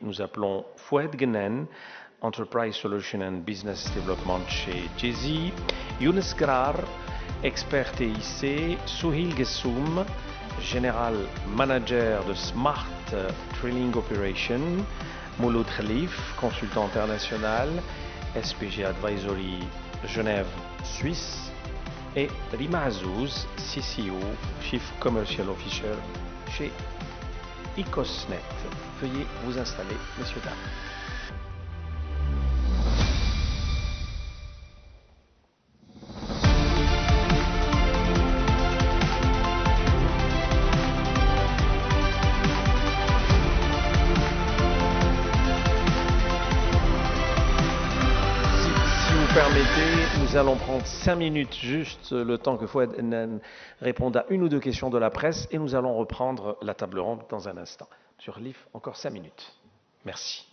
nous appelons Fouad Genen, Enterprise Solution and Business Development chez Jay-Z, Younes Grar, expert TIC, Souhil Gessoum, General Manager de Smart Drilling Operation, Mouloud Khalif, consultant international, SPG Advisory Genève, Suisse, et Rima Azouz, CCO, Chief Commercial Officer chez Icosnet. Veuillez vous installer, messieurs, dames. Permettez, nous allons prendre 5 minutes juste le temps que Fouad réponde à une ou deux questions de la presse et nous allons reprendre la table ronde dans un instant. Monsieur Khalif, encore 5 minutes. Merci.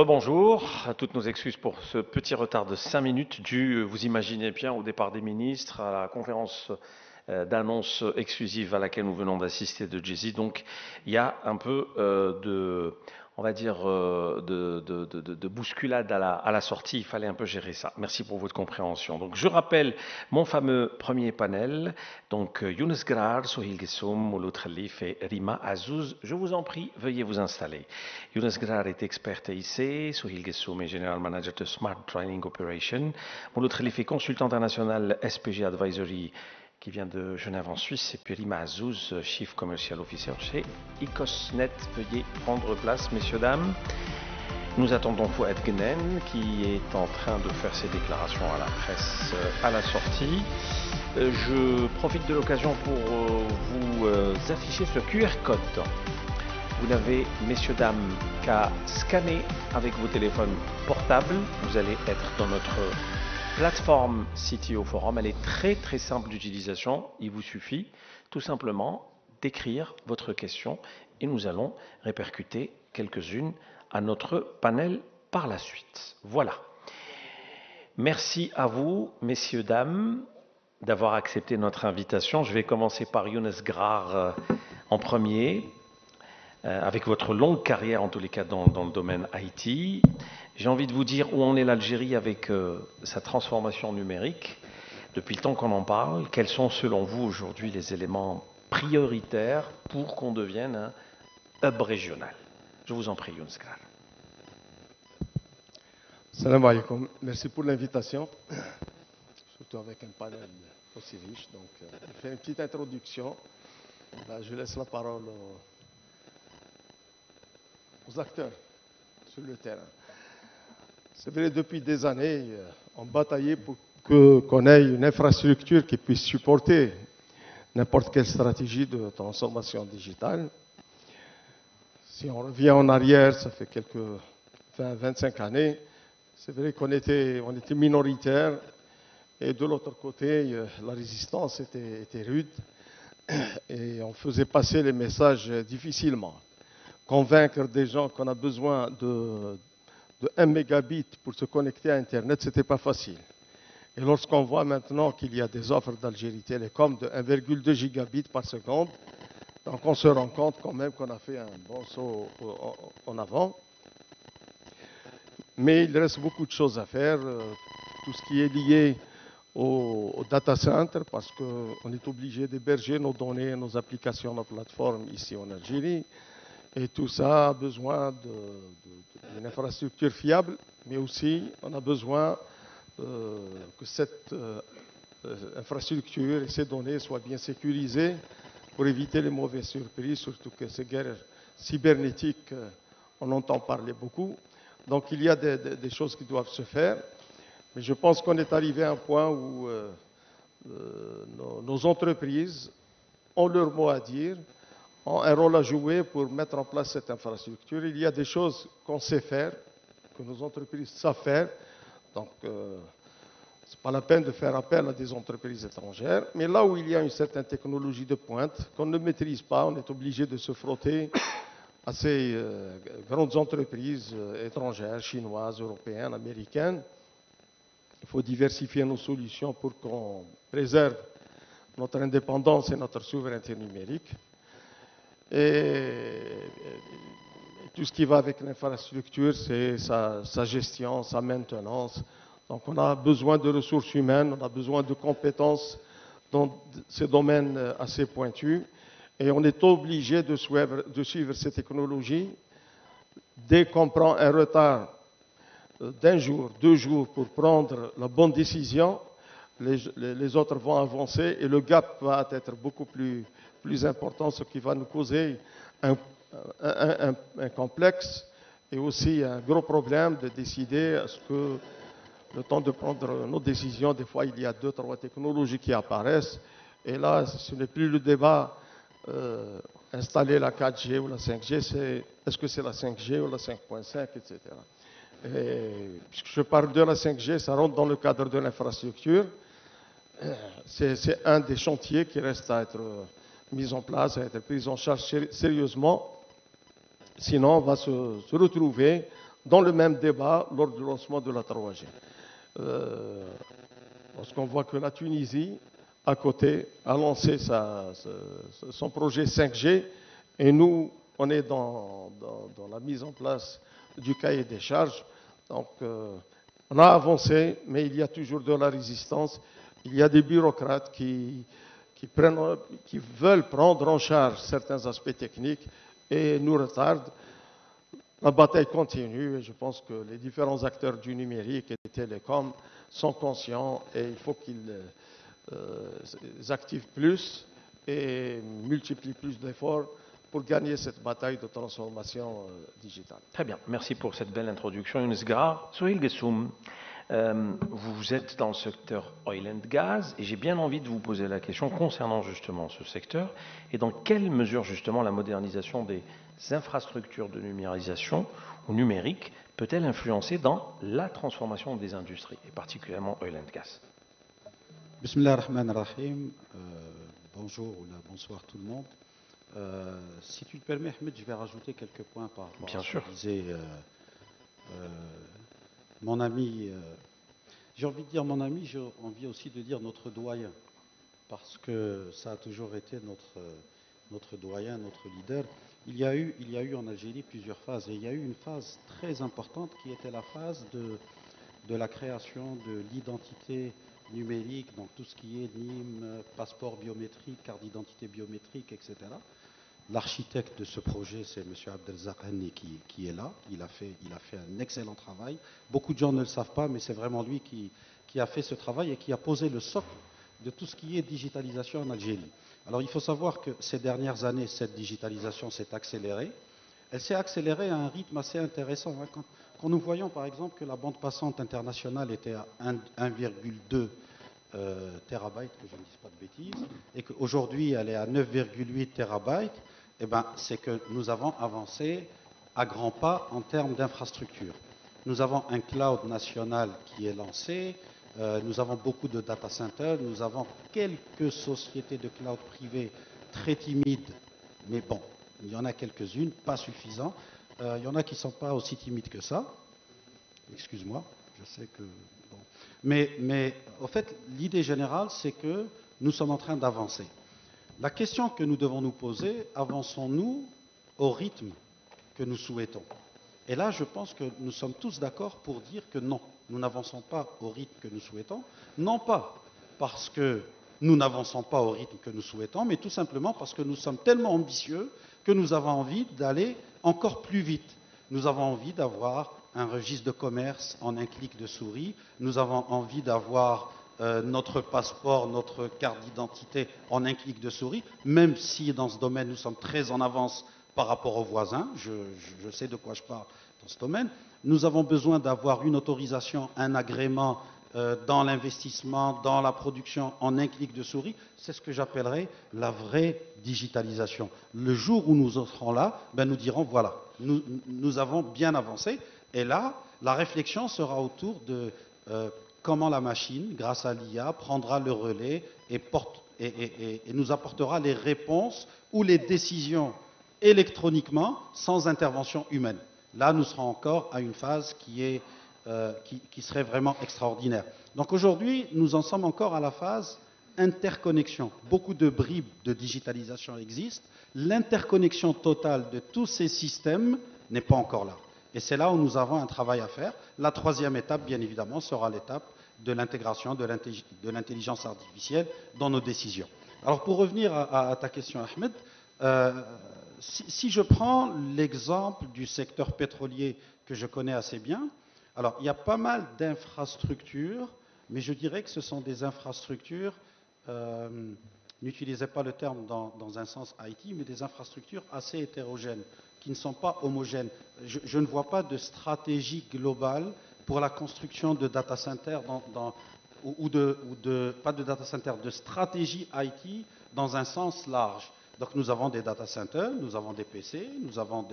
Rebonjour, toutes nos excuses pour ce petit retard de 5 minutes dû, vous imaginez bien, au départ des ministres, à la conférence d'annonce exclusive à laquelle nous venons d'assister de Jay-Z. Donc il y a un peu on va dire, de bousculade à la sortie. Il fallait un peu gérer ça. Merci pour votre compréhension. Donc je rappelle mon fameux premier panel. Donc Younes Grar, Sohil Gessoum, Mouloud Khalif et Rima Azouz. Je vous en prie, veuillez vous installer. Younes Grar est expert TIC, Sohil Gessoum est General Manager de Smart Training Operation. Mouloud Khalif est consultant international SPG Advisory qui vient de Genève en Suisse, et puis Rima Azouz, Chief Commercial Officer chez Ecosnet. Veuillez prendre place, messieurs, dames. Nous attendons Fouad Gnen, qui est en train de faire ses déclarations à la presse à la sortie. Je profite de l'occasion pour vous afficher ce QR code. Vous n'avez, messieurs, dames, qu'à scanner avec vos téléphones portables. Vous allez être dans notre plateforme CTO Forum. Elle est très très simple d'utilisation. Il vous suffit tout simplement d'écrire votre question et nous allons répercuter quelques-unes à notre panel par la suite. Voilà. Merci à vous, messieurs, dames, d'avoir accepté notre invitation. Je vais commencer par Younes Grar en premier, avec votre longue carrière en tous les cas dans le domaine IT. J'ai envie de vous dire où en est l'Algérie avec sa transformation numérique. Depuis le temps qu'on en parle, quels sont selon vous aujourd'hui les éléments prioritaires pour qu'on devienne un hub régional? Je vous en prie, Younes Grar. Salam alaikum. Merci pour l'invitation, surtout avec un panel aussi riche. Donc, je fais une petite introduction. Là, je laisse la parole aux acteurs sur le terrain. C'est vrai, depuis des années, on bataillait pour qu'on ait une infrastructure qui puisse supporter n'importe quelle stratégie de transformation digitale. Si on revient en arrière, ça fait quelques 20-25 années, c'est vrai qu'on était minoritaire et de l'autre côté, la résistance était rude et on faisait passer les messages difficilement. Convaincre des gens qu'on a besoin de 1 mégabit pour se connecter à Internet, ce n'était pas facile. Et lorsqu'on voit maintenant qu'il y a des offres d'Algérie Télécom de 1,2 gigabit par seconde, donc on se rend compte quand même qu'on a fait un bon saut en avant. Mais il reste beaucoup de choses à faire, tout ce qui est lié au data center, parce qu'on est obligé d'héberger nos données, nos applications, nos plateformes ici en Algérie. Et tout ça a besoin d'une infrastructure fiable, mais aussi on a besoin que cette infrastructure et ces données soient bien sécurisées pour éviter les mauvaises surprises, surtout que ces guerres cybernétiques, on entend parler beaucoup. Donc il y a des choses qui doivent se faire, mais je pense qu'on est arrivé à un point où nos entreprises ont leur mot à dire, ont un rôle à jouer pour mettre en place cette infrastructure. Il y a des choses qu'on sait faire, que nos entreprises savent faire. Donc, ce n'est pas la peine de faire appel à des entreprises étrangères. Mais là où il y a une certaine technologie de pointe qu'on ne maîtrise pas, on est obligé de se frotter à ces grandes entreprises étrangères, chinoises, européennes, américaines. Il faut diversifier nos solutions pour qu'on préserve notre indépendance et notre souveraineté numérique. Et tout ce qui va avec l'infrastructure, c'est sa gestion, sa maintenance. Donc on a besoin de ressources humaines, on a besoin de compétences dans ces domaines assez pointus. Et on est obligé de suivre ces technologies. Dès qu'on prend un retard d'1 jour, 2 jours pour prendre la bonne décision, les autres vont avancer et le gap va être beaucoup plus important, ce qui va nous causer un complexe et aussi un gros problème de décider à ce que le temps de prendre nos décisions, des fois il y a 2-3 technologies qui apparaissent et là ce n'est plus le débat installer la 4G ou la 5G, c'est est-ce que c'est la 5G ou la 5.5, etc. Et puisque je parle de la 5G, ça rentre dans le cadre de l'infrastructure. C'est un des chantiers qui reste à être mis en place, à être pris en charge sérieusement. Sinon, on va se retrouver dans le même débat lors du lancement de la 3G. Lorsqu'on voit que la Tunisie, à côté, a lancé son projet 5G, et nous, on est dans la mise en place du cahier des charges. Donc, on a avancé, mais il y a toujours de la résistance. Il y a des bureaucrates qui veulent prendre en charge certains aspects techniques et nous retardent. La bataille continue et je pense que les différents acteurs du numérique et des télécoms sont conscients et il faut qu'ils activent plus et multiplient plus d'efforts pour gagner cette bataille de transformation digitale. Très bien, merci pour cette belle introduction. Younes Gra, Souheil Gessoum, vous êtes dans le secteur oil and gas et j'ai bien envie de vous poser la question concernant justement ce secteur et dans quelle mesure justement la modernisation des infrastructures de numérisation ou numérique peut-elle influencer dans la transformation des industries et particulièrement oil and gas. Bismillah ar-Rahman ar-Rahim. Bonjour ou bonsoir tout le monde. Si tu le permets, Ahmed, je vais rajouter quelques points par rapport Bien à ce sûr. que disait mon ami. J'ai envie de dire mon ami, j'ai envie aussi de dire notre doyen, parce que ça a toujours été notre doyen, notre leader. Il y a eu en Algérie plusieurs phases, et il y a eu une phase très importante qui était la phase de la création de l'identité numérique, donc tout ce qui est NIM, passeport biométrique, carte d'identité biométrique, etc. L'architecte de ce projet, c'est M. Abdelzak Hanni qui est là. Il a fait un excellent travail. Beaucoup de gens ne le savent pas, mais c'est vraiment lui qui a fait ce travail et qui a posé le socle de tout ce qui est digitalisation en Algérie. Alors il faut savoir que ces dernières années, cette digitalisation s'est accélérée. Elle s'est accélérée à un rythme assez intéressant. Quand nous voyons par exemple que la bande passante internationale était à 1,2 terabytes, que je ne dise pas de bêtises, et qu'aujourd'hui elle est à 9,8 terabytes, eh ben, c'est que nous avons avancé à grands pas en termes d'infrastructure. Nous avons un cloud national qui est lancé, nous avons beaucoup de data centers, nous avons quelques sociétés de cloud privées très timides, mais bon, il y en a quelques-unes, pas suffisantes. Il y en a qui ne sont pas aussi timides que ça. Excuse-moi, je sais que... Bon. Mais en fait, l'idée générale, c'est que nous sommes en train d'avancer. La question que nous devons nous poser, avançons-nous au rythme que nous souhaitons? Et là, je pense que nous sommes tous d'accord pour dire que non, nous n'avançons pas au rythme que nous souhaitons, non pas parce que nous n'avançons pas au rythme que nous souhaitons, mais tout simplement parce que nous sommes tellement ambitieux que nous avons envie d'aller encore plus vite. Nous avons envie d'avoir un registre de commerce en un clic de souris, nous avons envie d'avoir notre passeport, notre carte d'identité en un clic de souris, même si dans ce domaine nous sommes très en avance par rapport aux voisins, je sais de quoi je parle dans ce domaine. Nous avons besoin d'avoir une autorisation, un agrément dans l'investissement, dans la production en un clic de souris. C'est ce que j'appellerais la vraie digitalisation. Le jour où nous serons là, ben nous dirons voilà, nous avons bien avancé. Et là, la réflexion sera autour de comment la machine, grâce à l'IA, prendra le relais et nous apportera les réponses ou les décisions électroniquement sans intervention humaine. Là, nous serons encore à une phase qui serait vraiment extraordinaire. Donc aujourd'hui, nous en sommes encore à la phase interconnexion. Beaucoup de bribes de digitalisation existent. L'interconnexion totale de tous ces systèmes n'est pas encore là. Et c'est là où nous avons un travail à faire. La troisième étape, bien évidemment, sera l'étape de l'intégration de l'intelligence artificielle dans nos décisions. Alors pour revenir à ta question, Ahmed, si je prends l'exemple du secteur pétrolier que je connais assez bien, alors il y a pas mal d'infrastructures, mais je dirais que ce sont des infrastructures, n'utilisez pas le terme dans un sens IT, mais des infrastructures assez hétérogènes, qui ne sont pas homogènes. Je ne vois pas de stratégie globale pour la construction de data centers pas de data centers, de stratégie IT dans un sens large. Donc nous avons des data centers, nous avons des PC, nous avons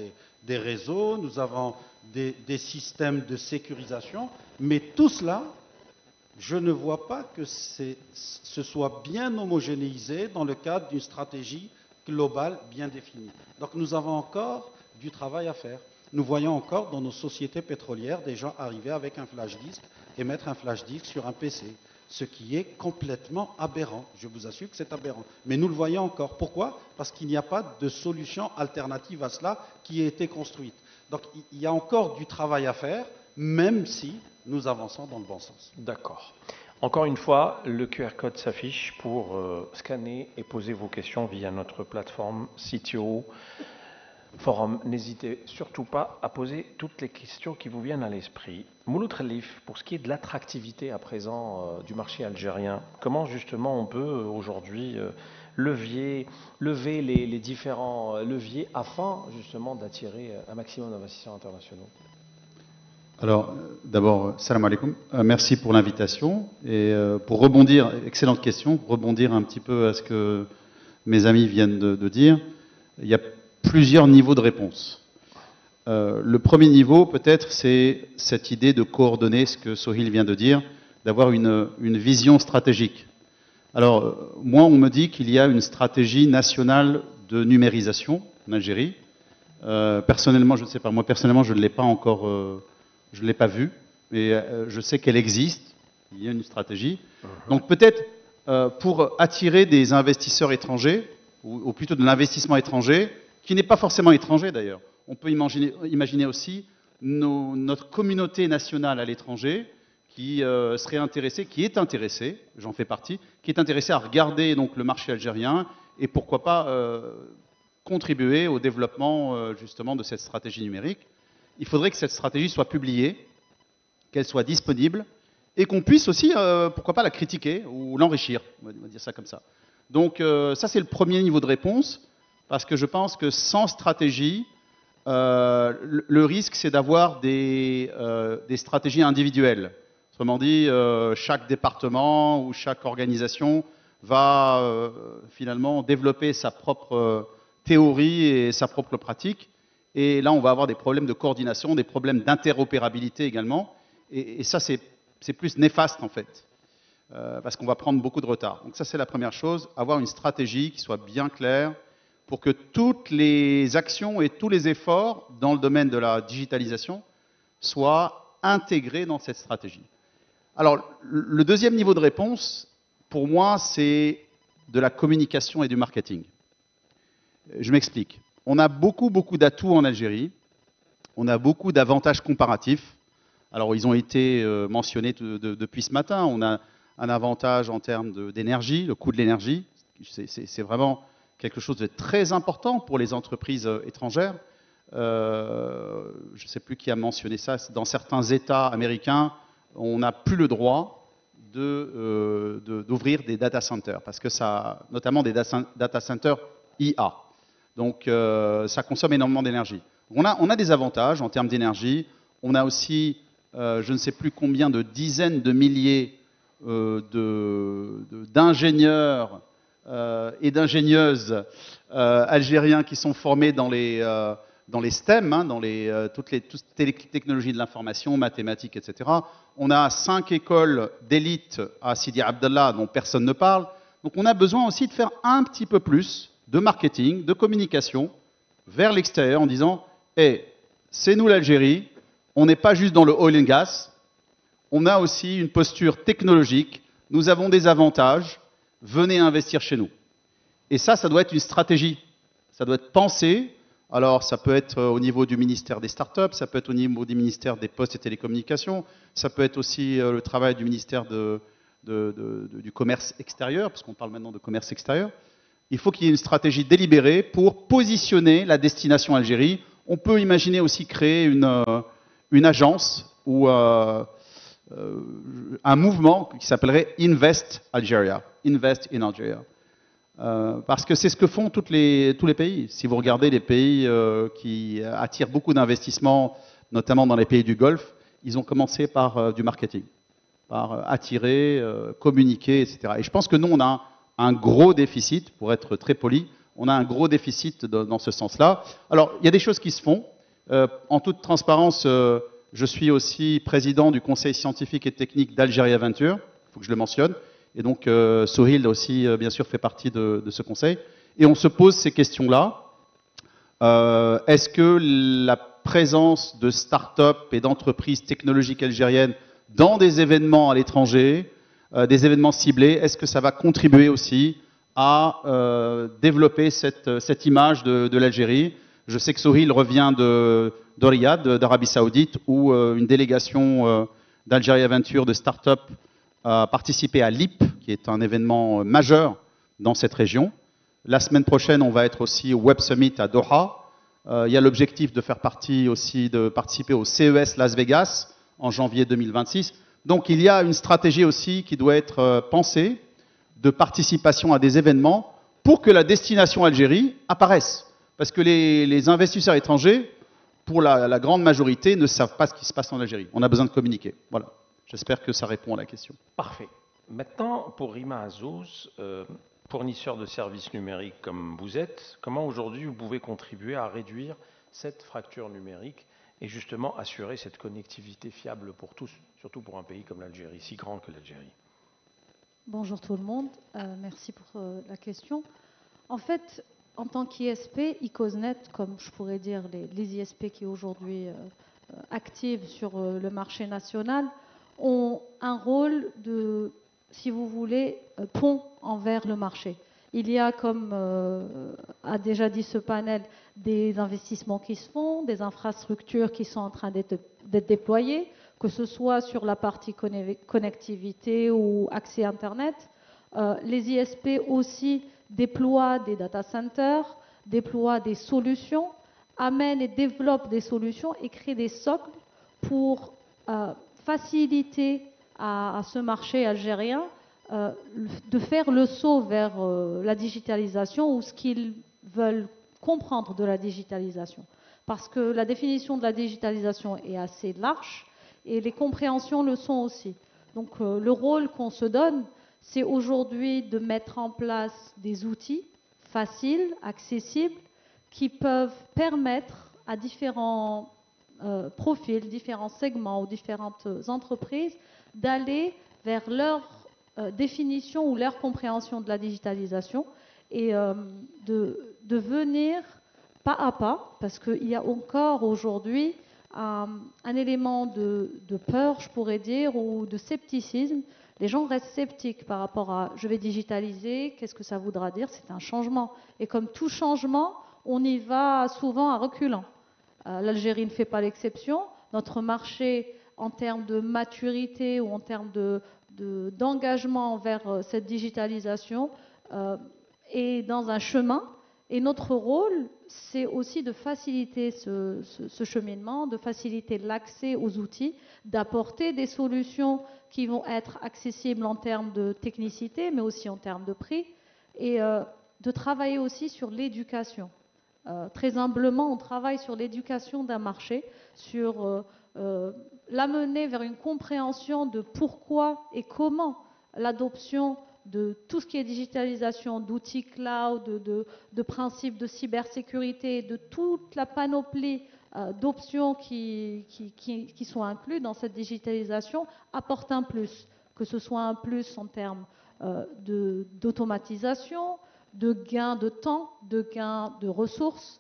des réseaux, nous avons des systèmes de sécurisation, mais tout cela, je ne vois pas que ce soit bien homogénéisé dans le cadre d'une stratégie globale bien définie. Donc nous avons encore du travail à faire. nous voyons encore dans nos sociétés pétrolières des gens arriver avec un flash disk et mettre un flash disk sur un PC, ce qui est complètement aberrant. Je vous assure que c'est aberrant. Mais nous le voyons encore. Pourquoi? Parce qu'il n'y a pas de solution alternative à cela qui ait été construite. Donc il y a encore du travail à faire, même si nous avançons dans le bon sens. D'accord. Encore une fois, le QR code s'affiche pour scanner et poser vos questions via notre plateforme CTO Forum. N'hésitez surtout pas à poser toutes les questions qui vous viennent à l'esprit. Mouloud Khelif, pour ce qui est de l'attractivité à présent du marché algérien, comment justement on peut aujourd'hui lever les différents leviers afin justement d'attirer un maximum d'investisseurs internationaux? Alors, d'abord, salam alaikum. Merci pour l'invitation. Et pour rebondir, excellente question, pour rebondir un petit peu à ce que mes amis viennent de dire, il y a plusieurs niveaux de réponse. Le premier niveau, peut-être, c'est cette idée de coordonner ce que Sohil vient de dire, d'avoir une vision stratégique. Alors, moi, on me dit qu'il y a une stratégie nationale de numérisation en Algérie. Personnellement, je ne sais pas. Moi, personnellement, je ne l'ai pas encore... je ne l'ai pas vue, mais je sais qu'elle existe, il y a une stratégie. Donc peut-être pour attirer des investisseurs étrangers, ou plutôt de l'investissement étranger, qui n'est pas forcément étranger d'ailleurs. On peut imaginer aussi notre communauté nationale à l'étranger qui serait intéressée, qui est intéressée, j'en fais partie, qui est intéressée à regarder donc, le marché algérien et pourquoi pas contribuer au développement justement de cette stratégie numérique. Il faudrait que cette stratégie soit publiée, qu'elle soit disponible, et qu'on puisse aussi, pourquoi pas, la critiquer ou l'enrichir, on va dire ça comme ça. Donc ça, c'est le premier niveau de réponse, parce que je pense que sans stratégie, le risque, c'est d'avoir des stratégies individuelles. Autrement dit, chaque département ou chaque organisation va finalement développer sa propre théorie et sa propre pratique. Et là, on va avoir des problèmes de coordination, des problèmes d'interopérabilité également. Et ça, c'est plus néfaste, en fait, parce qu'on va prendre beaucoup de retard. Donc ça, c'est la première chose, avoir une stratégie qui soit bien claire pour que toutes les actions et tous les efforts dans le domaine de la digitalisation soient intégrés dans cette stratégie. Alors, le deuxième niveau de réponse, pour moi, c'est de la communication et du marketing. Je m'explique. On a beaucoup d'atouts en Algérie, on a beaucoup d'avantages comparatifs. Alors, ils ont été mentionnés depuis ce matin. On a un avantage en termes d'énergie, le coût de l'énergie. C'est vraiment quelque chose de très important pour les entreprises étrangères. Je ne sais plus qui a mentionné ça. Dans certains États américains, on n'a plus le droit d'ouvrir des data centers, parce que ça, notamment des data centers IA. Donc, ça consomme énormément d'énergie. On a des avantages en termes d'énergie. On a aussi, je ne sais plus combien de dizaines de milliers d'ingénieurs et d'ingénieuses algériens qui sont formés dans les STEM, hein, dans toutes les technologies de l'information, mathématiques, etc. On a 5 écoles d'élite à Sidi Abdallah dont personne ne parle. Donc, on a besoin aussi de faire un petit peu plus de marketing, de communication vers l'extérieur en disant hey, c'est nous l'Algérie, on n'est pas juste dans le oil and gas, on a aussi une posture technologique, nous avons des avantages, venez investir chez nous. Et ça doit être une stratégie, ça doit être pensé. Alors ça peut être au niveau du ministère des startups, ça peut être au niveau du ministère des postes et télécommunications, ça peut être aussi le travail du ministère du commerce extérieur, parce qu'on parle maintenant de commerce extérieur. Il faut qu'il y ait une stratégie délibérée pour positionner la destination Algérie. On peut imaginer aussi créer une agence ou un mouvement qui s'appellerait Invest Algeria, Invest in Algeria. Parce que c'est ce que font tous les pays. Si vous regardez les pays qui attirent beaucoup d'investissements, notamment dans les pays du Golfe, ils ont commencé par du marketing, par attirer, communiquer, etc. Et je pense que nous, on a un gros déficit, pour être très poli, on a un gros déficit dans ce sens-là. Alors, il y a des choses qui se font. En toute transparence, je suis aussi président du conseil scientifique et technique d'Algeria Venture, il faut que je le mentionne. Et donc, Sohil aussi, bien sûr, fait partie de ce conseil. Et on se pose ces questions-là. Est-ce que la présence de start-up et d'entreprises technologiques algériennes dans des événements à l'étranger, des événements ciblés, est-ce que ça va contribuer aussi à développer cette image de l'Algérie? Je sais que Sohil revient de Riyad, d'Arabie Saoudite, où une délégation d'Algérie Aventure de start-up a participé à l'IP, qui est un événement majeur dans cette région. La semaine prochaine, on va être aussi au Web Summit à Doha. Il y a l'objectif de faire partie aussi, de participer au CES Las Vegas en janvier 2026. Donc il y a une stratégie aussi qui doit être pensée de participation à des événements pour que la destination Algérie apparaisse. Parce que les investisseurs étrangers, pour la grande majorité, ne savent pas ce qui se passe en Algérie. On a besoin de communiquer. Voilà. J'espère que ça répond à la question. Parfait. Maintenant, pour Rima Azouz, fournisseur de services numériques comme vous êtes, comment aujourd'hui vous pouvez contribuer à réduire cette fracture numérique et justement assurer cette connectivité fiable pour tous, surtout pour un pays comme l'Algérie, si grand que l'Algérie? Bonjour tout le monde, merci pour la question. En fait, en tant qu'ISP, Icosnet, comme je pourrais dire les ISP qui aujourd'hui actifs sur le marché national, ont un rôle de, si vous voulez, pont envers le marché. Il y a, comme a déjà dit ce panel, des investissements qui se font, des infrastructures qui sont en train d'être déployées, que ce soit sur la partie connectivité ou accès Internet. Les ISP aussi déploient des data centers, déploient des solutions, amènent et développent des solutions et créent des socles pour faciliter à ce marché algérien de faire le saut vers la digitalisation ou ce qu'ils veulent comprendre de la digitalisation. Parce que la définition de la digitalisation est assez large et les compréhensions le sont aussi. Donc le rôle qu'on se donne, c'est aujourd'hui de mettre en place des outils faciles, accessibles, qui peuvent permettre à différents profils, différents segments ou différentes entreprises d'aller vers leur définition ou leur compréhension de la digitalisation et de venir pas à pas, parce qu'il y a encore aujourd'hui un élément de peur, je pourrais dire, ou de scepticisme. Les gens restent sceptiques par rapport à « je vais digitaliser, qu'est-ce que ça voudra dire ?» C'est un changement. Et comme tout changement, on y va souvent à reculant. L'Algérie ne fait pas l'exception. Notre marché, en termes de maturité ou en termes d'engagement vers cette digitalisation, est dans un chemin. Et notre rôle, c'est aussi de faciliter ce cheminement, de faciliter l'accès aux outils, d'apporter des solutions qui vont être accessibles en termes de technicité, mais aussi en termes de prix, et de travailler aussi sur l'éducation. Très humblement, on travaille sur l'éducation d'un marché, sur l'amener vers une compréhension de pourquoi et comment l'adoption de tout ce qui est digitalisation, d'outils cloud, de principes de cybersécurité, de toute la panoplie d'options qui sont inclus dans cette digitalisation apporte un plus, que ce soit un plus en termes d'automatisation, de gains de temps, de gains de ressources,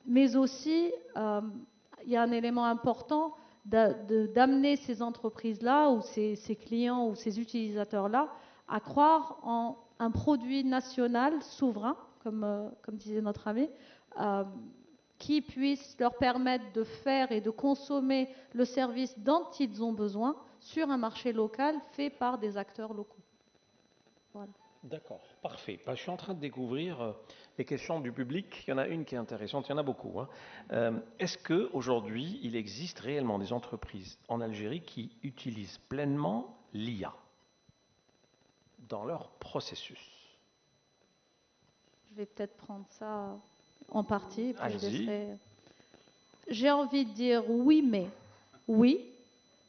mais aussi il y a un élément important d'amener ces entreprises-là ou ces clients ou ces utilisateurs-là à croire en un produit national souverain, comme disait notre ami, qui puisse leur permettre de faire et de consommer le service dont ils ont besoin sur un marché local fait par des acteurs locaux. Voilà. D'accord, parfait. Je suis en train de découvrir les questions du public. Il y en a une qui est intéressante, il y en a beaucoup. Est-ce qu'aujourd'hui, il existe réellement des entreprises en Algérie qui utilisent pleinement l'IA dans leur processus? Je vais peut-être prendre ça en partie. Allez-y. J'ai envie de dire oui,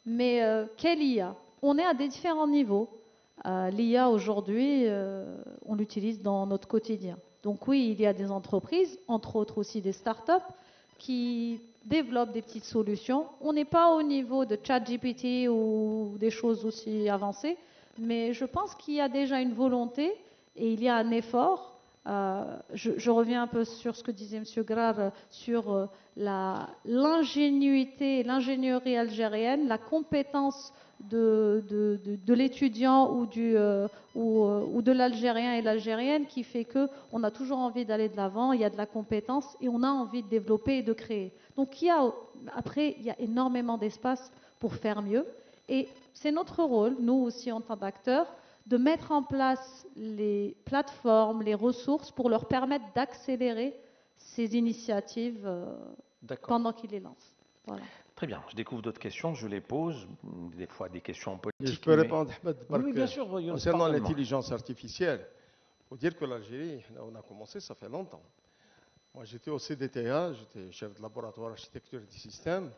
mais quelle IA? On est à des différents niveaux. L'IA aujourd'hui, on l'utilise dans notre quotidien. Donc oui, il y a des entreprises, entre autres aussi des startups, qui développent des petites solutions. On n'est pas au niveau de ChatGPT ou des choses aussi avancées, mais je pense qu'il y a déjà une volonté et il y a un effort Je reviens un peu sur ce que disait M. Grar sur l'ingénuité, l'ingénierie algérienne, la compétence de l'étudiant ou de l'Algérien et l'Algérienne qui fait qu'on a toujours envie d'aller de l'avant, il y a de la compétence et on a envie de développer et de créer. Donc après, il y a énormément d'espace pour faire mieux et c'est notre rôle, nous aussi en tant qu'acteurs, de mettre en place les plateformes, les ressources pour leur permettre d'accélérer ces initiatives pendant qu'ils les lancent. Voilà. Très bien, je découvre d'autres questions, je les pose, des fois des questions politiques. Je peux répondre, Oui, bien sûr. Concernant l'intelligence artificielle, il faut dire que l'Algérie, on a commencé, ça fait longtemps. Moi, j'étais au CDTA, j'étais chef de laboratoire architecture des systèmes,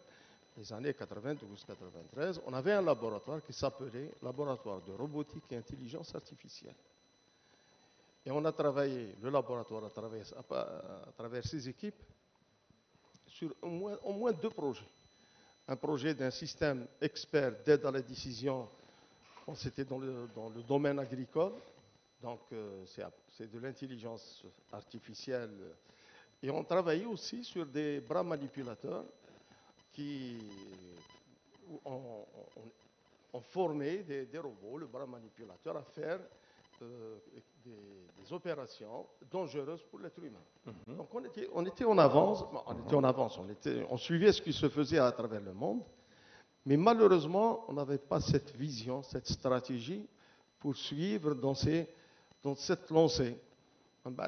les années 92-93. On avait un laboratoire qui s'appelait Laboratoire de robotique et intelligence artificielle. Et on a travaillé, le laboratoire a travaillé à travers ses équipes sur au moins 2 projets. Un projet d'un système expert d'aide à la décision, c'était dans le domaine agricole, donc c'est de l'intelligence artificielle. Et on travaillait aussi sur des bras manipulateurs qui ont formé des robots, le bras manipulateur, à faire des opérations dangereuses pour l'être humain. Donc on était en avance, on suivait ce qui se faisait à travers le monde, mais malheureusement, on n'avait pas cette vision, cette stratégie pour suivre dans cette lancée.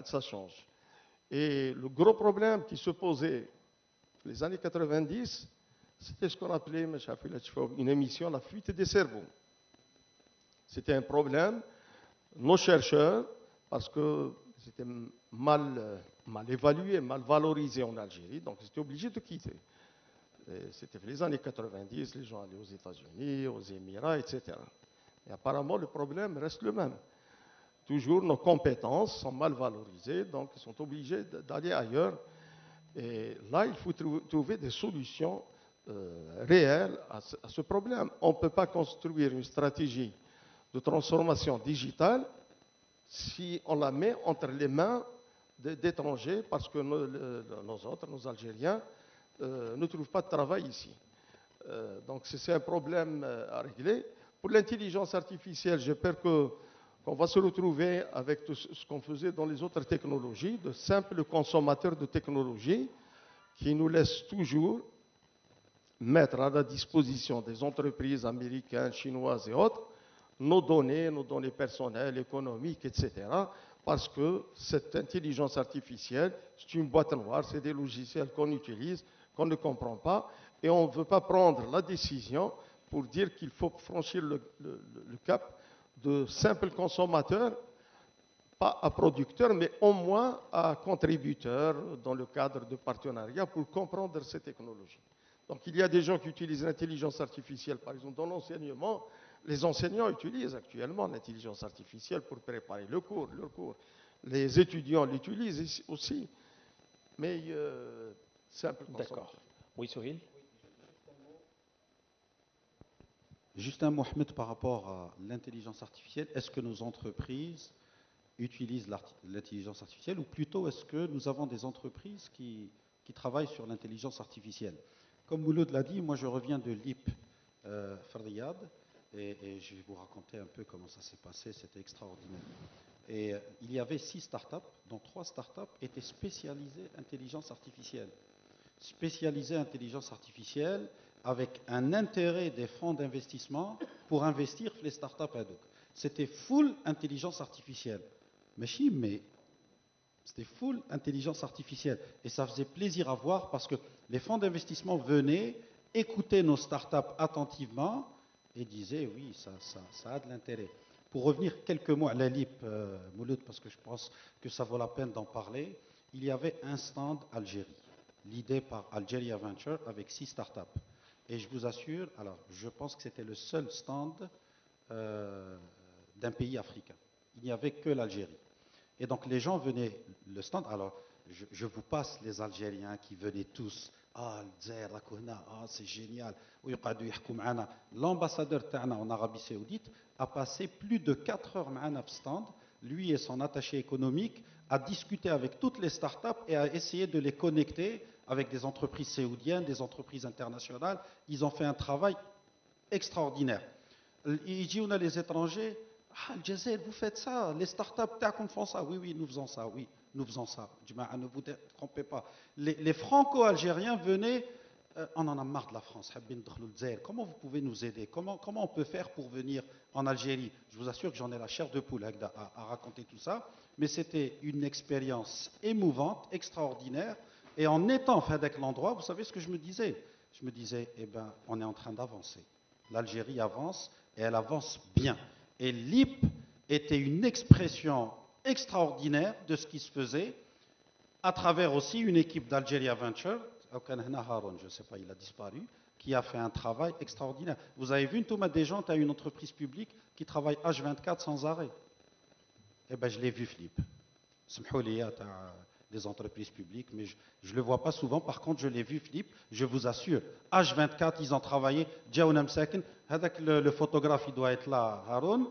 Ça change. Et le gros problème qui se posait les années 90, c'était ce qu'on appelait, une émission, la fuite des cerveaux. C'était un problème. Nos chercheurs, parce que c'était mal évalué, mal valorisé en Algérie, donc ils étaient obligés de quitter. C'était les années 90, les gens allaient aux États-Unis, aux Émirats, etc. Et apparemment, le problème reste le même. Toujours, nos compétences sont mal valorisées, donc ils sont obligés d'aller ailleurs. Et là, il faut trouver des solutions réelles à ce problème. On ne peut pas construire une stratégie de transformation digitale si on la met entre les mains d'étrangers, parce que nos Algériens, ne trouvent pas de travail ici. Donc c'est un problème à régler. Pour l'intelligence artificielle, j'espère qu'on va se retrouver avec tout ce qu'on faisait dans les autres technologies, de simples consommateurs de technologies qui nous laissent toujours mettre à la disposition des entreprises américaines, chinoises et autres nos données personnelles, économiques, etc. Parce que cette intelligence artificielle, c'est une boîte noire, c'est des logiciels qu'on utilise, qu'on ne comprend pas, et on ne veut pas prendre la décision pour dire qu'il faut franchir le cap de simples consommateurs, pas à producteurs, mais au moins à contributeurs dans le cadre de partenariats pour comprendre ces technologies. Donc il y a des gens qui utilisent l'intelligence artificielle, par exemple dans l'enseignement. Les enseignants utilisent actuellement l'intelligence artificielle pour préparer leur cours. Les étudiants l'utilisent aussi, mais c'est un peu consommateur. D'accord. Oui, Sohail. Juste un mot, Ahmed, par rapport à l'intelligence artificielle. Est-ce que nos entreprises utilisent l'intelligence artificielle, ou plutôt est-ce que nous avons des entreprises qui travaillent sur l'intelligence artificielle? Comme Mouloud l'a dit, moi je reviens de l'IP Fardiyad, et je vais vous raconter un peu comment ça s'est passé, c'était extraordinaire. Et il y avait 6 startups, dont 3 startups étaient spécialisées intelligence artificielle. Spécialisées intelligence artificielle, avec un intérêt des fonds d'investissement pour investir les startups ad hoc. C'était full intelligence artificielle. Mais c'était full intelligence artificielle. Et ça faisait plaisir à voir parce que les fonds d'investissement venaient écouter nos startups attentivement et disaient oui, ça a de l'intérêt. Pour revenir quelques mots à la LIP, Mouloud, parce que je pense que ça vaut la peine d'en parler, il y avait un stand Algérie, l'idée par Algeria Venture avec 6 startups. Et je vous assure, alors je pense que c'était le seul stand d'un pays africain. Il n'y avait que l'Algérie. Et donc les gens venaient, le stand, alors je vous passe les Algériens qui venaient tous. C'est génial. L'ambassadeur Tana en Arabie Saoudite a passé plus de 4 heures معنا في stand lui et son attaché économique, à discuter avec toutes les startups et à essayer de les connecter avec des entreprises saoudiennes, des entreprises internationales. Ils ont fait un travail extraordinaire. On a les étrangers, ah, Algérie, vous faites ça, les startups font ça. Oui, oui, nous faisons ça, oui, nous faisons ça. Ne vous trompez pas. Les franco-algériens venaient, on en a marre de la France, comment vous pouvez nous aider, comment on peut faire pour venir en Algérie? Je vous assure que j'en ai la chair de poule à raconter tout ça, mais c'était une expérience émouvante, extraordinaire, et en étant avec l'endroit, vous savez ce que je me disais? Je me disais, eh bien, on est en train d'avancer. L'Algérie avance, et elle avance bien. Et l'IP était une expression extraordinaire de ce qui se faisait, à travers aussi une équipe d'Algeria Venture, je ne sais pas, il a disparu, qui a fait un travail extraordinaire. Vous avez vu, Thomas, des gens, tu as une entreprise publique qui travaille H24 sans arrêt. Eh bien, je l'ai vu, Philippe. Des entreprises publiques, mais je ne le vois pas souvent. Par contre, je l'ai vu, Philippe, je vous assure. H24, ils ont travaillé. Le photographe, il doit être là, Haroun.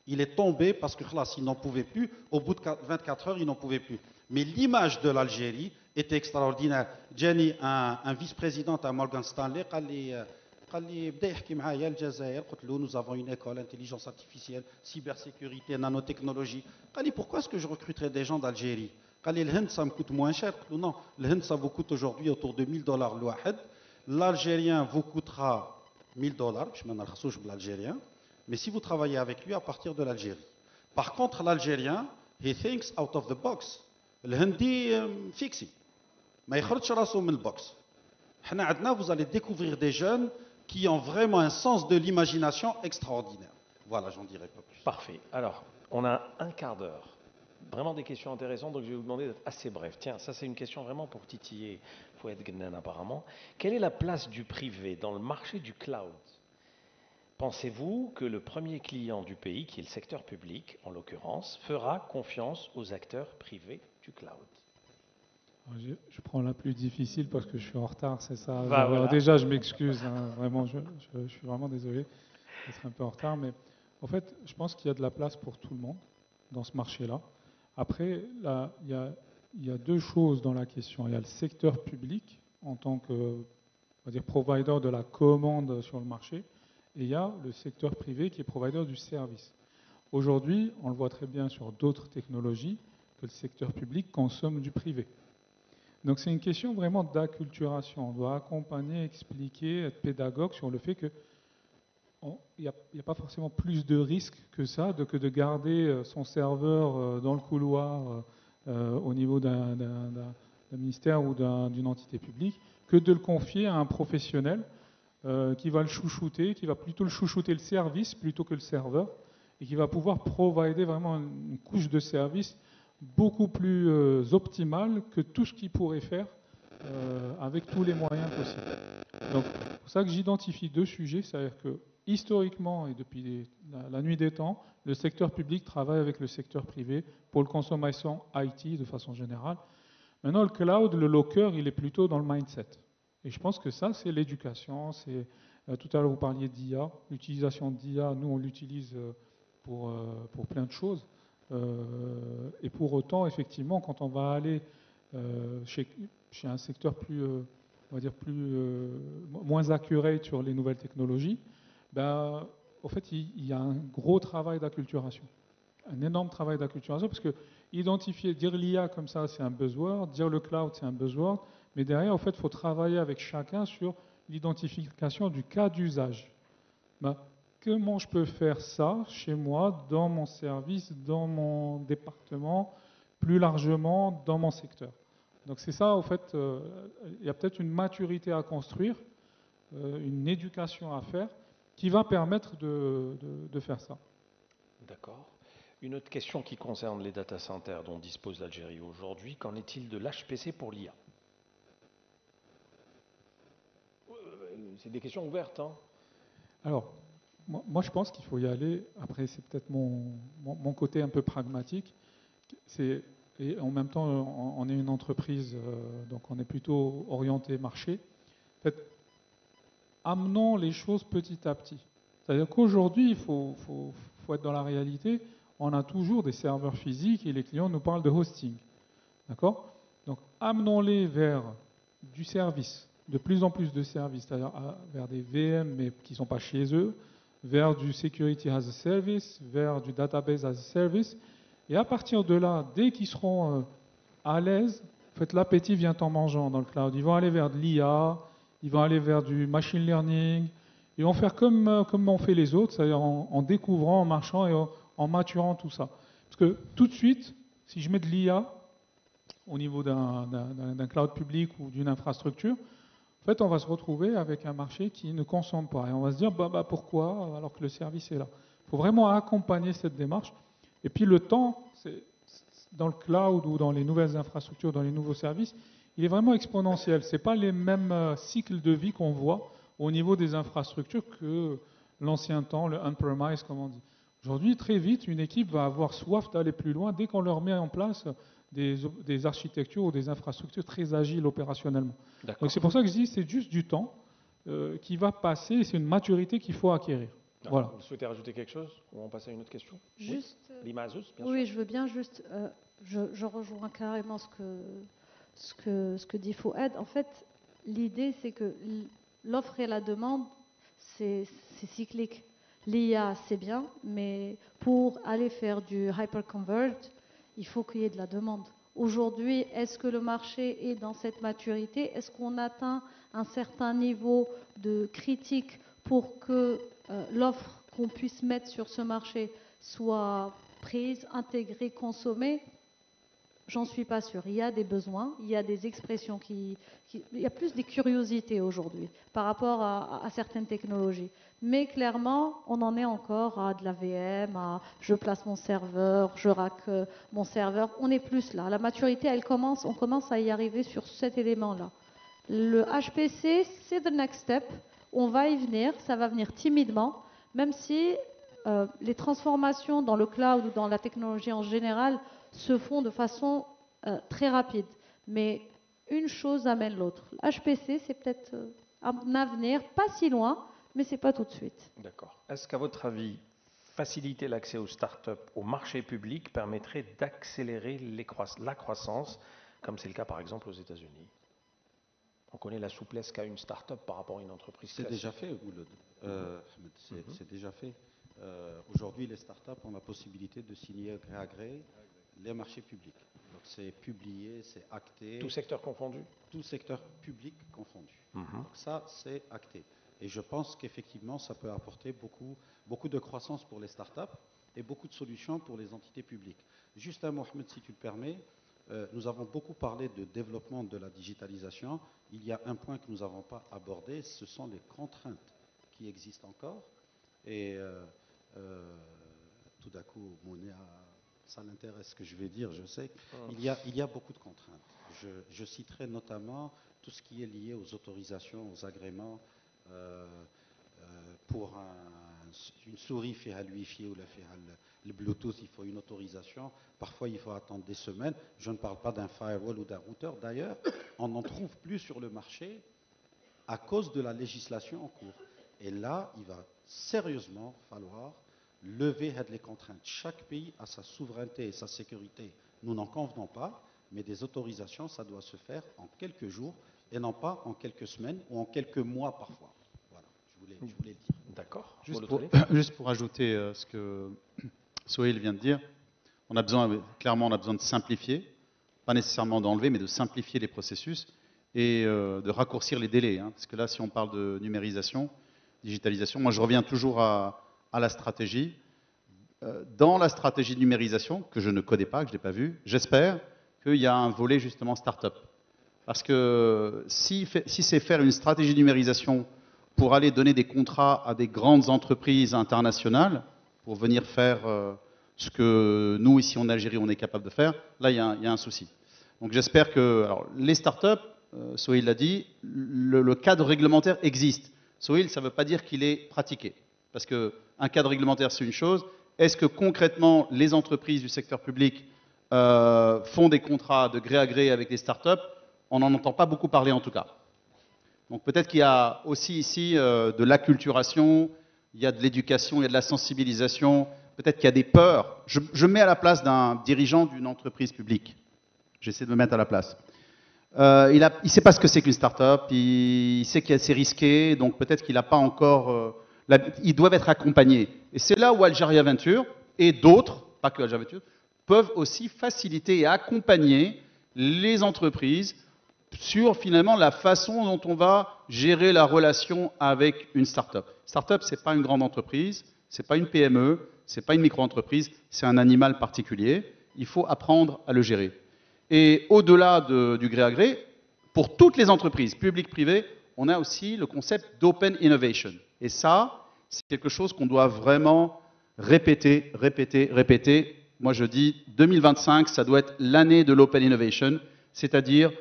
Il est tombé parce que là, s'il n'en pouvait plus, au bout de 24 heures, il n'en pouvait plus. Mais l'image de l'Algérie était extraordinaire. Jenny, un vice-président à Morgan Stanley, nous avons une école, intelligence artificielle, cybersécurité, nanotechnologie. Pourquoi est-ce que je recruterais des gens d'Algérie? Le Hind, ça me coûte moins cher. Non, le Hind, ça vous coûte aujourd'hui autour de $1000 l'ouahid. L'Algérien vous coûtera $1000, je m'en rachouche l'Algérien, mais si vous travaillez avec lui à partir de l'Algérie. Par contre, l'Algérien, he thinks out of the box. Le Hindi, fixé. Mais il ne le box. Vous allez découvrir des jeunes qui ont vraiment un sens de l'imagination extraordinaire. Voilà, j'en dirai pas plus. Parfait. Alors, on a un quart d'heure. Vraiment des questions intéressantes, donc je vais vous demander d'être assez bref. Tiens, ça c'est une question vraiment pour titiller Fouad Gnen apparemment. Quelle est la place du privé dans le marché du cloud? Pensez-vous que le premier client du pays, qui est le secteur public en l'occurrence, fera confiance aux acteurs privés du cloud? Je prends la plus difficile parce que je suis en retard, c'est ça. Voilà. Déjà, je m'excuse, hein, vraiment, je suis vraiment désolé d'être un peu en retard, mais en fait, je pense qu'il y a de la place pour tout le monde dans ce marché-là. Après, là, il y a deux choses dans la question. Il y a le secteur public en tant que, on va dire, provider de la commande sur le marché, et il y a le secteur privé qui est provider du service. Aujourd'hui, on le voit très bien sur d'autres technologies, que le secteur public consomme du privé. Donc c'est une question vraiment d'acculturation. On doit accompagner, expliquer, être pédagogue sur le fait qu'il n'y a pas forcément plus de risques que ça, que de garder son serveur dans le couloir au niveau d'un ministère ou d'une entité publique, que de le confier à un professionnel qui va le chouchouter, qui va plutôt le chouchouter le service plutôt que le serveur, et qui va pouvoir provider vraiment une couche de service beaucoup plus optimale que tout ce qu'il pourrait faire avec tous les moyens possibles. Donc, c'est pour ça que j'identifie deux sujets, c'est-à-dire que historiquement et depuis la nuit des temps, le secteur public travaille avec le secteur privé pour le consommation IT de façon générale. Maintenant, le cloud, le locker, il est plutôt dans le mindset. Et je pense que ça, c'est l'éducation. Tout à l'heure, vous parliez d'IA. L'utilisation d'IA, nous, on l'utilise pour plein de choses. Et pour autant, effectivement, quand on va aller chez un secteur plus, on va dire moins accurate sur les nouvelles technologies, ben, au fait, il y a un gros travail d'acculturation, un énorme travail d'acculturation, parce que dire l'IA comme ça, c'est un buzzword, dire le cloud, c'est un buzzword, mais derrière, au fait, il faut travailler avec chacun sur l'identification du cas d'usage. Ben, comment je peux faire ça chez moi, dans mon service, dans mon département, plus largement dans mon secteur? Donc c'est ça, en fait, il y a peut-être une maturité à construire, une éducation à faire, qui va permettre de faire ça. D'accord. Une autre question qui concerne les data centers dont dispose l'Algérie aujourd'hui. Qu'en est-il de l'HPC pour l'IA? C'est des questions ouvertes, hein? Alors, moi, je pense qu'il faut y aller. Après, c'est peut-être mon côté un peu pragmatique. Et en même temps, on est une entreprise, donc on est plutôt orienté marché. En fait, amenons les choses petit à petit. C'est-à-dire qu'aujourd'hui, il faut faut être dans la réalité, on a toujours des serveurs physiques et les clients nous parlent de hosting. D'accord? Donc, amenons-les vers du service, de plus en plus de services, c'est-à-dire vers des VM mais qui ne sont pas chez eux, vers du Security as a Service, vers du Database as a Service. Et à partir de là, dès qu'ils seront à l'aise, en fait, l'appétit vient en mangeant dans le cloud. Ils vont aller vers de l'IA, ils vont aller vers du machine learning, ils vont faire comme ont fait les autres, c'est-à-dire en découvrant, en marchant et en maturant tout ça. Parce que tout de suite, si je mets de l'IA au niveau d'un cloud public ou d'une infrastructure, en fait, on va se retrouver avec un marché qui ne consomme pas. Et on va se dire, pourquoi, alors que le service est là? Il faut vraiment accompagner cette démarche. Et puis le temps, dans le cloud ou dans les nouvelles infrastructures, dans les nouveaux services, il est vraiment exponentiel. Ce n'est pas les mêmes cycles de vie qu'on voit au niveau des infrastructures que l'ancien temps, le on-premise, comme on dit. Aujourd'hui, très vite, une équipe va avoir soif d'aller plus loin dès qu'on leur met en place des architectures ou des infrastructures très agiles opérationnellement. Donc c'est pour ça que je dis que c'est juste du temps qui va passer, c'est une maturité qu'il faut acquérir. Voilà. Vous souhaitez rajouter quelque chose ou on passe à une autre question? Juste, oui. Lima Azouz, bien oui, sûr. je veux bien juste, je rejoins carrément ce que dit Fouad. En fait, l'idée c'est que l'offre et la demande, c'est cyclique. L'IA, c'est bien, mais pour aller faire du hyperconvert, il faut qu'il y ait de la demande. Aujourd'hui, est-ce que le marché est dans cette maturité? Est-ce qu'on atteint un certain niveau de critique pour que l'offre qu'on puisse mettre sur ce marché soit prise, intégrée, consommée? J'en suis pas sûre. Il y a des besoins, il y a des expressions il y a plus des curiosités aujourd'hui par rapport à certaines technologies. Mais clairement, on en est encore à de la VM, à je place mon serveur, je rack mon serveur. On est plus là. La maturité, on commence à y arriver sur cet élément-là. Le HPC, c'est the next step. On va y venir, ça va venir timidement, même si les transformations dans le cloud ou dans la technologie en général se font de façon très rapide. Mais une chose amène l'autre. HPC, c'est peut-être un avenir, pas si loin, mais ce n'est pas tout de suite. D'accord. Est-ce qu'à votre avis, faciliter l'accès aux startups, au marché public, permettrait d'accélérer la croissance, comme c'est le cas par exemple aux États-Unis? On connaît la souplesse qu'a une start-up par rapport à une entreprise classique. C'est déjà fait, Ouloud. C'est déjà fait. Aujourd'hui, les startups ont la possibilité de signer gré à gré les marchés publics. Donc c'est publié, c'est acté. Tout secteur confondu? Tout secteur public confondu. Donc ça, c'est acté. Et je pense qu'effectivement, ça peut apporter beaucoup de croissance pour les startups et beaucoup de solutions pour les entités publiques. Juste un mot, Mohamed, si tu le permets. Nous avons beaucoup parlé de développement de la digitalisation. Il y a un point que nous n'avons pas abordé, ce sont les contraintes qui existent encore. Et tout d'un coup, Monia, ça l'intéresse ce que je vais dire, je sais. Il y a beaucoup de contraintes. Je citerai notamment tout ce qui est lié aux autorisations, aux agréments. Pour une souris fait le Wi-Fi ou le Bluetooth, il faut une autorisation. Parfois, il faut attendre des semaines. Je ne parle pas d'un firewall ou d'un routeur. D'ailleurs, on n'en trouve plus sur le marché à cause de la législation en cours. Et là, il va sérieusement falloir lever les contraintes. Chaque pays a sa souveraineté et sa sécurité. Nous n'en convenons pas, mais des autorisations, ça doit se faire en quelques jours et non pas en quelques semaines ou en quelques mois parfois. Voilà, je voulais le dire. D'accord. Juste pour ajouter ce que Sohail vient de dire, clairement on a besoin de simplifier, pas nécessairement d'enlever, mais de simplifier les processus et de raccourcir les délais. Parce que là, si on parle de numérisation, digitalisation, moi je reviens toujours à la stratégie. Dans la stratégie de numérisation, que je ne connais pas, que je n'ai pas vue, j'espère qu'il y a un volet justement start-up. Parce que si c'est faire une stratégie de numérisation pour aller donner des contrats à des grandes entreprises internationales, pour venir faire ce que nous, ici en Algérie, on est capable de faire, là, il y a un souci. Donc j'espère que... Alors, les startups, Sohail l'a dit, le cadre réglementaire existe. Sohail, ça ne veut pas dire qu'il est pratiqué. Parce qu'un cadre réglementaire, c'est une chose. Est-ce que concrètement, les entreprises du secteur public font des contrats de gré à gré avec des startups? On n'en entend pas beaucoup parler en tout cas. Donc peut-être qu'il y a aussi ici de l'acculturation, il y a de l'éducation, il y a de la sensibilisation peut-être qu'il y a des peurs. Je me mets à la place d'un dirigeant d'une entreprise publique. J'essaie de me mettre à la place. Il ne sait pas ce que c'est qu'une start-up, il sait que c'est risqué, donc peut-être qu'il n'a pas encore... ils doivent être accompagnés. Et c'est là où Algeria Venture et d'autres, pas que Algeria Venture, peuvent aussi faciliter et accompagner les entreprises sur finalement la façon dont on va gérer la relation avec une start-up. Start-up, ce n'est pas une grande entreprise, ce n'est pas une PME, ce n'est pas une micro-entreprise, c'est un animal particulier. Il faut apprendre à le gérer. Et au-delà du gré à gré, pour toutes les entreprises, publiques, privées, on a aussi le concept d'open innovation. Et ça, c'est quelque chose qu'on doit vraiment répéter, répéter, répéter. Moi, je dis 2025, ça doit être l'année de l'open innovation, c'est-à-dire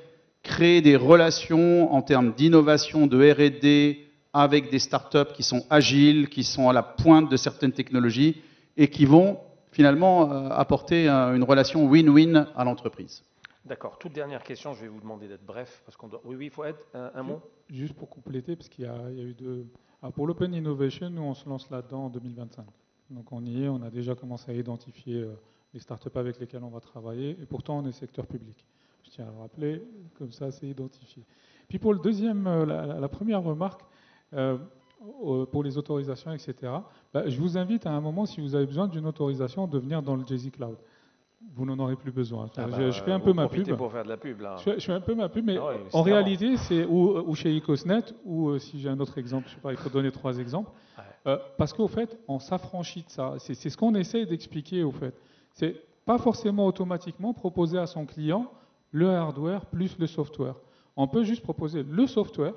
créer des relations en termes d'innovation, de R&D, avec des startups qui sont agiles, qui sont à la pointe de certaines technologies et qui vont finalement apporter une relation win-win à l'entreprise. D'accord. Toute dernière question, je vais vous demander d'être bref, parce qu'on doit... Oui, Fouad, un mot? Juste pour compléter, parce qu'il y a eu deux... Ah, pour l'Open Innovation, nous, on se lance là-dedans en 2025. Donc on y est, on a déjà commencé à identifier les startups avec lesquelles on va travailler, et pourtant on est secteur public. Je tiens à le rappeler, comme ça c'est identifié. Puis pour le deuxième, la première remarque, pour les autorisations, etc., je vous invite à un moment, si vous avez besoin d'une autorisation, de venir dans le Jay-Z Cloud. Vous n'en aurez plus besoin. Je fais un peu ma pub. Pour faire de la pub, là. Je fais un peu ma pub, mais Ah ouais, en réalité, c'est ou chez Ecosnet, ou si j'ai un autre exemple, je sais pas, il faut donner 3 exemples. Parce qu'au fait, on s'affranchit de ça. C'est ce qu'on essaie d'expliquer, au fait. C'est pas forcément automatiquement proposer à son client le hardware plus le software. On peut juste proposer le software,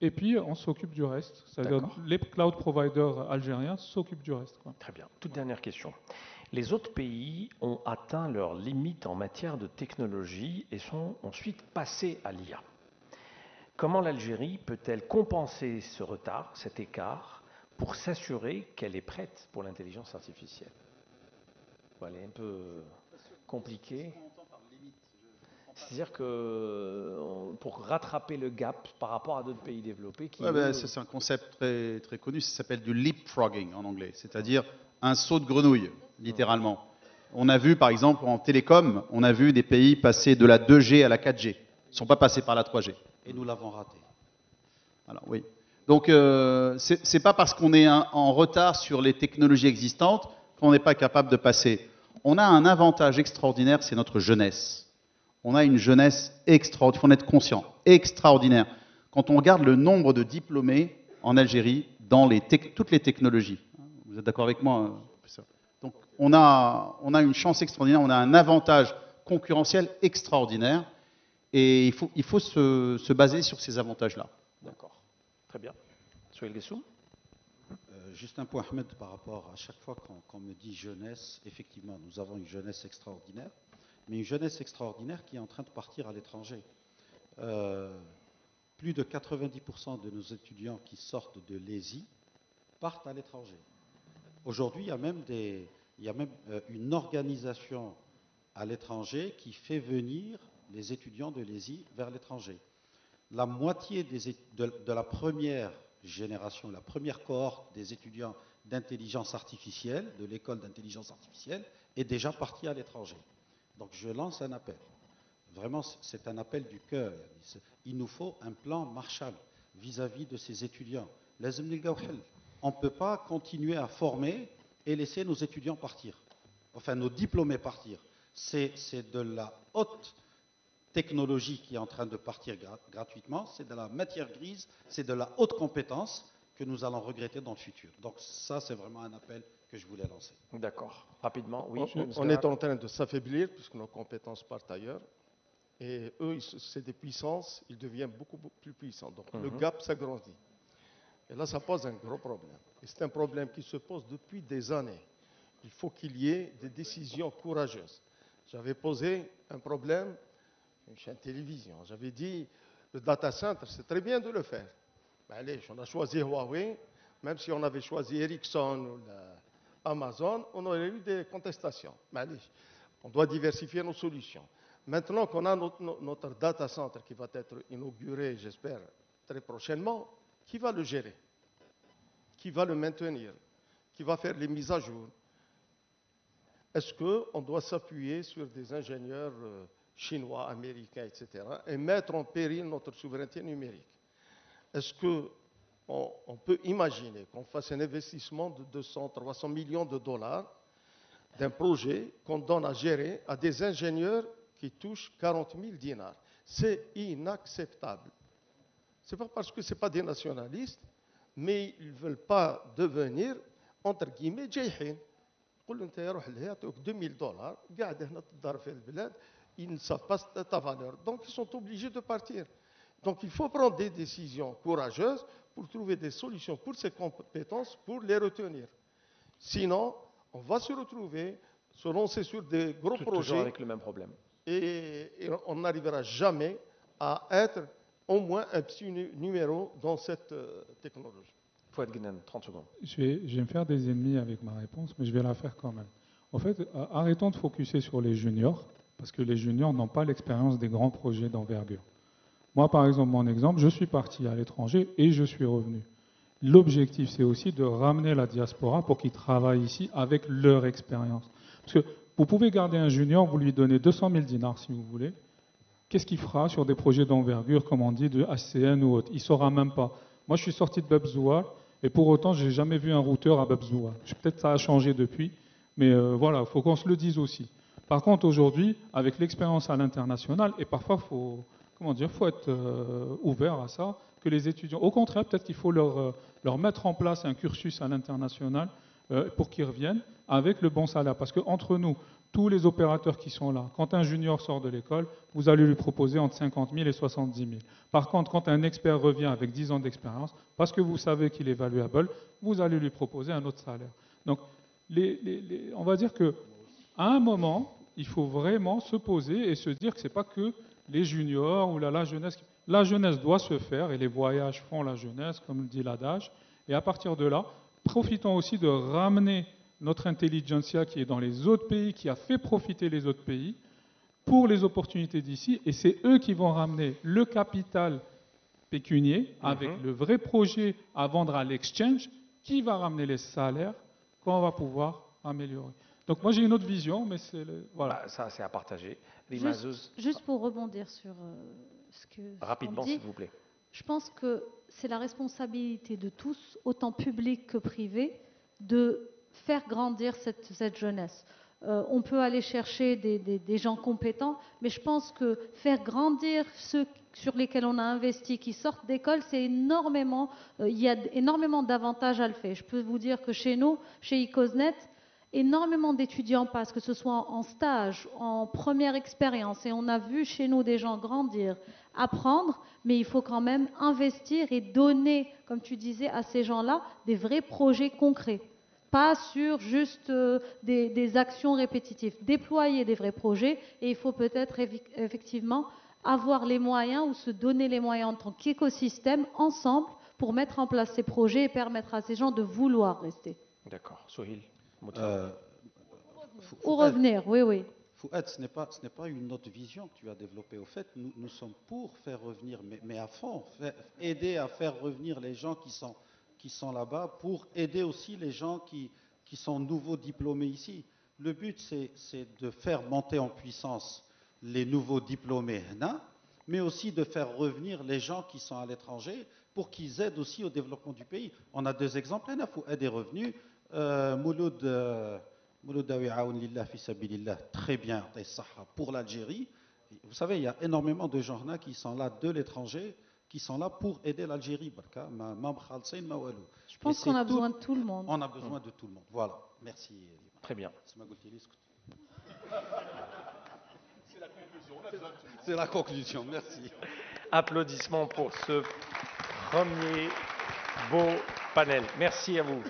et puis on s'occupe du reste. C'est-à-dire les cloud providers algériens s'occupent du reste, quoi. Très bien. Toute dernière question. Les autres pays ont atteint leurs limites en matière de technologie et sont ensuite passés à l'IA. Comment l'Algérie peut-elle compenser ce retard, cet écart, pour s'assurer qu'elle est prête pour l'intelligence artificielle? Voilà, un peu compliqué. C'est-à-dire que pour rattraper le gap par rapport à d'autres pays développés qui... C'est un concept très, très connu, ça s'appelle du leapfrogging en anglais, c'est-à-dire un saut de grenouille, littéralement. On a vu, par exemple, en télécom, on a vu des pays passer de la 2G à la 4G. Ils ne sont pas passés par la 3G. Et nous l'avons raté. Alors, oui. Donc, ce n'est pas parce qu'on est en retard sur les technologies existantes qu'on n'est pas capable de passer. On a un avantage extraordinaire, c'est notre jeunesse. On a une jeunesse extraordinaire, il faut en être conscient, extraordinaire. Quand on regarde le nombre de diplômés en Algérie dans toutes les technologies, vous êtes d'accord avec moi? Donc on a une chance extraordinaire, on a un avantage concurrentiel extraordinaire et il faut se baser sur ces avantages-là. D'accord, très bien. Sohail Guessoum. Juste un point, Ahmed, par rapport à chaque fois qu'on me dit jeunesse, effectivement, nous avons une jeunesse extraordinaire. Mais une jeunesse extraordinaire qui est en train de partir à l'étranger. Plus de 90% de nos étudiants qui sortent de l'ESI partent à l'étranger. Aujourd'hui, il y a même une organisation à l'étranger qui fait venir les étudiants de l'ESI vers l'étranger. La moitié de la première génération, la première cohorte des étudiants d'intelligence artificielle, de l'école d'intelligence artificielle, est déjà partie à l'étranger. Donc je lance un appel. Vraiment, c'est un appel du cœur. Il nous faut un plan Marshall vis-à-vis de ces étudiants. On ne peut pas continuer à former et laisser nos étudiants partir. Enfin, nos diplômés partir. C'est de la haute technologie qui est en train de partir gratuitement. C'est de la matière grise. C'est de la haute compétence que nous allons regretter dans le futur. Donc ça, c'est vraiment un appel que je voulais lancer. D'accord. Rapidement, oui. On est en train de s'affaiblir puisque nos compétences partent ailleurs. Et eux, c'est des puissances, ils deviennent beaucoup plus puissants. Donc le gap s'agrandit. Et là, ça pose un gros problème. Et c'est un problème qui se pose depuis des années. Il faut qu'il y ait des décisions courageuses. J'avais posé un problème, une chaîne télévision. J'avais dit, le data center, c'est très bien de le faire. Mais allez, on a choisi Huawei, même si on avait choisi Ericsson ou Amazon, on aurait eu des contestations. Mais allez, on doit diversifier nos solutions. Maintenant qu'on a notre data center qui va être inauguré, j'espère, très prochainement, qui va le gérer? Qui va le maintenir? Qui va faire les mises à jour? est-ce qu'on doit s'appuyer sur des ingénieurs chinois, américains, etc., et mettre en péril notre souveraineté numérique? Est-ce qu'on peut imaginer qu'on fasse un investissement de 200, 300 millions de dollars d'un projet qu'on donne à gérer à des ingénieurs qui touchent 40 000 dinars? C'est inacceptable. Ce n'est pas parce que ce pas des nationalistes, mais ils ne veulent pas devenir, entre guillemets, جايحين. يقول له انت روح لهي يعطيوك 2000 دولار قاعد هنا تدار في البلاد, ils ne savent pas ta valeur. Donc ils sont obligés de partir. Donc il faut prendre des décisions courageuses pour trouver des solutions pour ces compétences, pour les retenir. Sinon, on va se retrouver, se lancer sur des gros Toujours projets avec le même problème. et on n'arrivera jamais à être au moins un petit numéro dans cette technologie. Fouad Guinan, 30 secondes. Je vais me faire des ennemis avec ma réponse, mais je vais la faire quand même. En fait, arrêtons de focuser sur les juniors, parce que les juniors n'ont pas l'expérience des grands projets d'envergure. Moi, par exemple, mon exemple, je suis parti à l'étranger et je suis revenu. L'objectif, c'est aussi de ramener la diaspora pour qu'ils travaillent ici avec leur expérience. Parce que vous pouvez garder un junior, vous lui donnez 200 000 dinars si vous voulez. Qu'est-ce qu'il fera sur des projets d'envergure, comme on dit, de HCN ou autre? Il ne saura même pas. Moi, je suis sorti de Bebzoua et pour autant, je n'ai jamais vu un routeur à Bebzoua. Peut-être que ça a changé depuis, mais voilà, il faut qu'on se le dise aussi. Par contre, aujourd'hui, avec l'expérience à l'international, et parfois, faut être ouvert à ça, que les étudiants, au contraire, peut-être qu'il faut leur mettre en place un cursus à l'international pour qu'ils reviennent avec le bon salaire. Parce qu'entre nous, tous les opérateurs qui sont là, quand un junior sort de l'école, vous allez lui proposer entre 50 000 et 70 000. Par contre, quand un expert revient avec 10 ans d'expérience, parce que vous savez qu'il est valuable, vous allez lui proposer un autre salaire. Donc, on va dire qu'à un moment, il faut vraiment se poser et se dire que ce n'est pas que les juniors ou la jeunesse. La jeunesse doit se faire et les voyages font la jeunesse, comme dit l'adage. Et à partir de là, profitons aussi de ramener notre intelligentsia qui est dans les autres pays, qui a fait profiter les autres pays, pour les opportunités d'ici. Et c'est eux qui vont ramener le capital pécunier avec le vrai projet à vendre à l'exchange, qui va ramener les salaires qu'on va pouvoir améliorer. Donc moi j'ai une autre vision, mais c'est voilà. Bah, ça c'est à partager. Juste pour rebondir sur ce que rapidement on dit, s'il vous plaît. Je pense que c'est la responsabilité de tous, autant public que privé, de faire grandir cette jeunesse. On peut aller chercher des gens compétents, mais je pense que faire grandir ceux sur lesquels on a investi, qui sortent d'école, c'est énormément, il y a énormément d'avantages à le faire. Je peux vous dire que chez nous, chez Icosnet, énormément d'étudiants passent, que ce soit en stage, en première expérience, et on a vu chez nous des gens grandir, apprendre, mais il faut quand même investir et donner, comme tu disais, à ces gens-là des vrais projets concrets. Pas sur juste des actions répétitives. Déployer des vrais projets, et il faut peut-être effectivement avoir les moyens ou se donner les moyens en tant qu'écosystème ensemble pour mettre en place ces projets et permettre à ces gens de vouloir rester. D'accord. Sohil. Ou revenir, oui. Fouad, ce n'est pas une autre vision que tu as développée. Au fait, nous sommes pour faire revenir, mais à fond, aider à faire revenir les gens qui sont là-bas, pour aider aussi les gens qui sont nouveaux diplômés ici. Le but, c'est de faire monter en puissance les nouveaux diplômés, mais aussi de faire revenir les gens qui sont à l'étranger pour qu'ils aident aussi au développement du pays. On a deux exemples. Fouad est revenu. Mouloud Dawi Aoun Lillah fi Sabilillah, très bien, pour l'Algérie. Vous savez, il y a énormément de gens là qui sont là de l'étranger, qui sont là pour aider l'Algérie. Je pense qu'on a besoin de tout le monde. On a besoin de tout le monde. Voilà. Merci. Très bien. C'est la conclusion. Merci. Applaudissements pour ce premier beau panel. Merci à vous.